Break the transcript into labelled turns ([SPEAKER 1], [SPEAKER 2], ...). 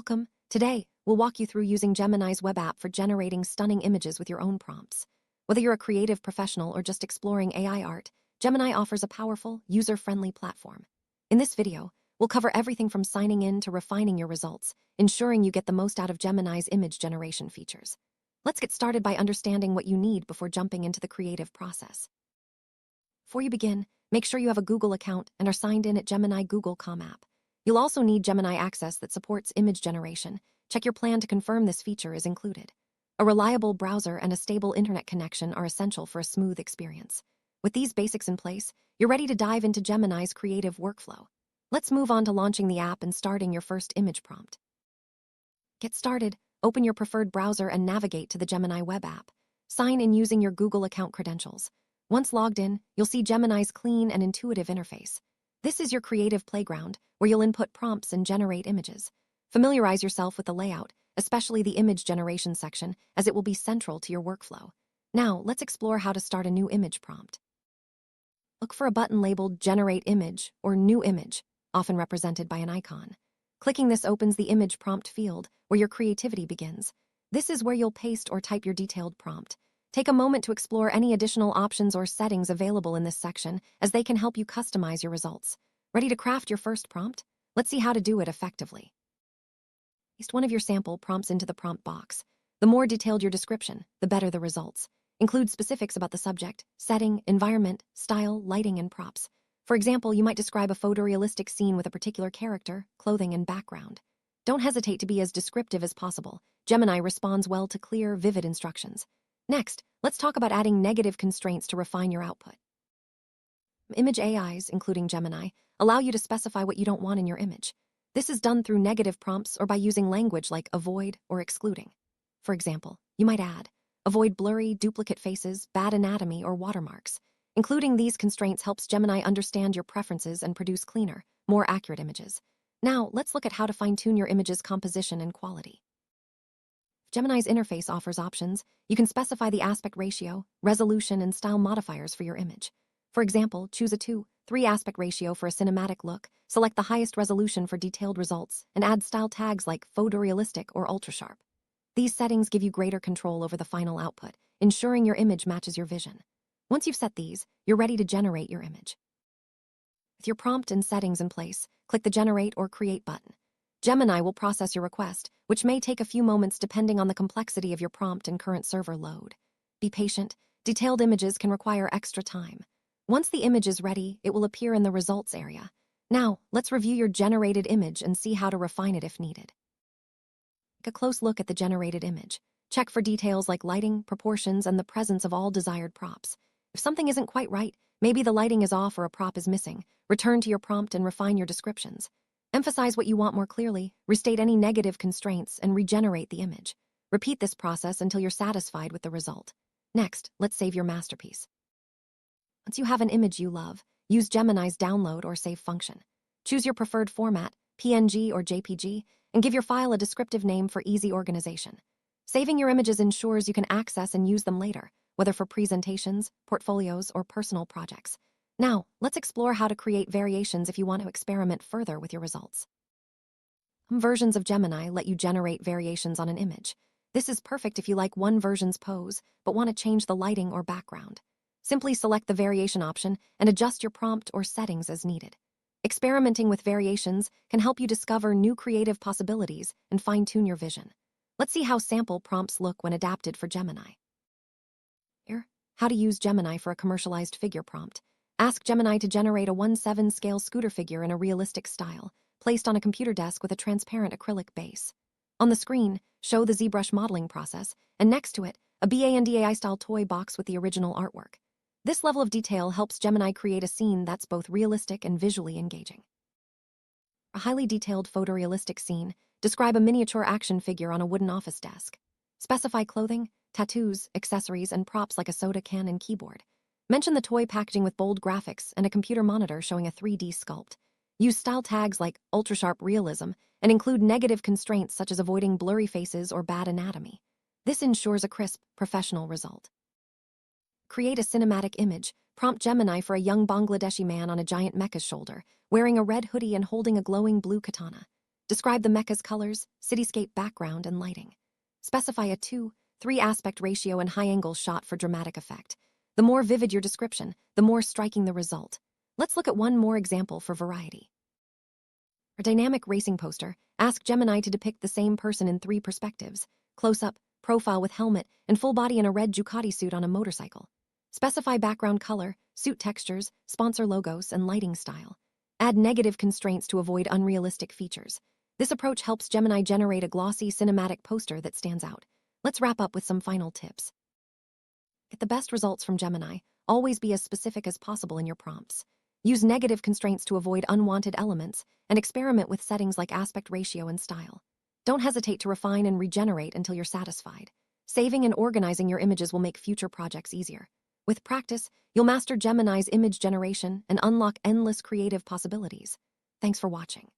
[SPEAKER 1] Welcome. Today, we'll walk you through using Gemini's web app for generating stunning images with your own prompts. Whether you're a creative professional or just exploring AI art, Gemini offers a powerful, user-friendly platform. In this video, we'll cover everything from signing in to refining your results, ensuring you get the most out of Gemini's image generation features. Let's get started by understanding what you need before jumping into the creative process. Before you begin, make sure you have a Google account and are signed in at Gemini Google.com app. You'll also need Gemini Access that supports image generation. Check your plan to confirm this feature is included. A reliable browser and a stable internet connection are essential for a smooth experience. With these basics in place, you're ready to dive into Gemini's creative workflow. Let's move on to launching the app and starting your first image prompt. Get started, open your preferred browser and navigate to the Gemini web app. Sign in using your Google account credentials. Once logged in, you'll see Gemini's clean and intuitive interface. This is your creative playground, where you'll input prompts and generate images. Familiarize yourself with the layout, especially the image generation section, as it will be central to your workflow. Now, let's explore how to start a new image prompt. Look for a button labeled Generate Image or New Image, often represented by an icon. Clicking this opens the image prompt field, where your creativity begins. This is where you'll paste or type your detailed prompt. Take a moment to explore any additional options or settings available in this section, as they can help you customize your results. Ready to craft your first prompt? Let's see how to do it effectively. Paste one of your sample prompts into the prompt box. The more detailed your description, the better the results. Include specifics about the subject, setting, environment, style, lighting, and props. For example, you might describe a photorealistic scene with a particular character, clothing, and background. Don't hesitate to be as descriptive as possible. Gemini responds well to clear, vivid instructions. Next, let's talk about adding negative constraints to refine your output. Image AIs, including Gemini, allow you to specify what you don't want in your image. This is done through negative prompts or by using language like avoid or excluding. For example, you might add, avoid blurry, duplicate faces, bad anatomy, or watermarks. Including these constraints helps Gemini understand your preferences and produce cleaner, more accurate images. Now, let's look at how to fine-tune your image's composition and quality. Gemini's interface offers options. You can specify the aspect ratio, resolution, and style modifiers for your image. For example, choose a 2:3 aspect ratio for a cinematic look, select the highest resolution for detailed results, and add style tags like photorealistic or ultra-sharp. These settings give you greater control over the final output, ensuring your image matches your vision. Once you've set these, you're ready to generate your image. With your prompt and settings in place, click the Generate or Create button. Gemini will process your request, which may take a few moments depending on the complexity of your prompt and current server load. Be patient. Detailed images can require extra time. Once the image is ready, it will appear in the results area. Now, let's review your generated image and see how to refine it if needed. Take a close look at the generated image. Check for details like lighting, proportions, and the presence of all desired props. If something isn't quite right, maybe the lighting is off or a prop is missing, return to your prompt and refine your descriptions. Emphasize what you want more clearly, restate any negative constraints, and regenerate the image. Repeat this process until you're satisfied with the result. Next, let's save your masterpiece. Once you have an image you love, use Gemini's download or save function. Choose your preferred format, PNG or JPG, and give your file a descriptive name for easy organization. Saving your images ensures you can access and use them later, whether for presentations, portfolios, or personal projects. Now, let's explore how to create variations if you want to experiment further with your results. Some versions of Gemini let you generate variations on an image. This is perfect if you like one version's pose, but want to change the lighting or background. Simply select the variation option and adjust your prompt or settings as needed. Experimenting with variations can help you discover new creative possibilities and fine-tune your vision. Let's see how sample prompts look when adapted for Gemini. Here, how to use Gemini for a commercialized figure prompt. Ask Gemini to generate a 1:7 scale scooter figure in a realistic style, placed on a computer desk with a transparent acrylic base. On the screen, show the ZBrush modeling process, and next to it, a BANDAI-style toy box with the original artwork. This level of detail helps Gemini create a scene that's both realistic and visually engaging. A highly detailed photorealistic scene, describe a miniature action figure on a wooden office desk. Specify clothing, tattoos, accessories, and props like a soda can and keyboard. Mention the toy packaging with bold graphics and a computer monitor showing a 3D sculpt. Use style tags like ultra-sharp realism and include negative constraints such as avoiding blurry faces or bad anatomy. This ensures a crisp, professional result. Create a cinematic image. Prompt Gemini for a young Bangladeshi man on a giant mecha's shoulder, wearing a red hoodie and holding a glowing blue katana. Describe the mecha's colors, cityscape background, and lighting. Specify a 2:3 aspect ratio and high-angle shot for dramatic effect. The more vivid your description, the more striking the result. Let's look at one more example for variety. For dynamic racing poster, ask Gemini to depict the same person in 3 perspectives: close-up, profile with helmet, and full body in a red Ducati suit on a motorcycle. Specify background color, suit textures, sponsor logos, and lighting style. Add negative constraints to avoid unrealistic features. This approach helps Gemini generate a glossy, cinematic poster that stands out. Let's wrap up with some final tips. Get the best results from Gemini. Always be as specific as possible in your prompts. Use negative constraints to avoid unwanted elements, and experiment with settings like aspect ratio and style. Don't hesitate to refine and regenerate until you're satisfied. Saving and organizing your images will make future projects easier. With practice, you'll master Gemini's image generation and unlock endless creative possibilities. Thanks for watching.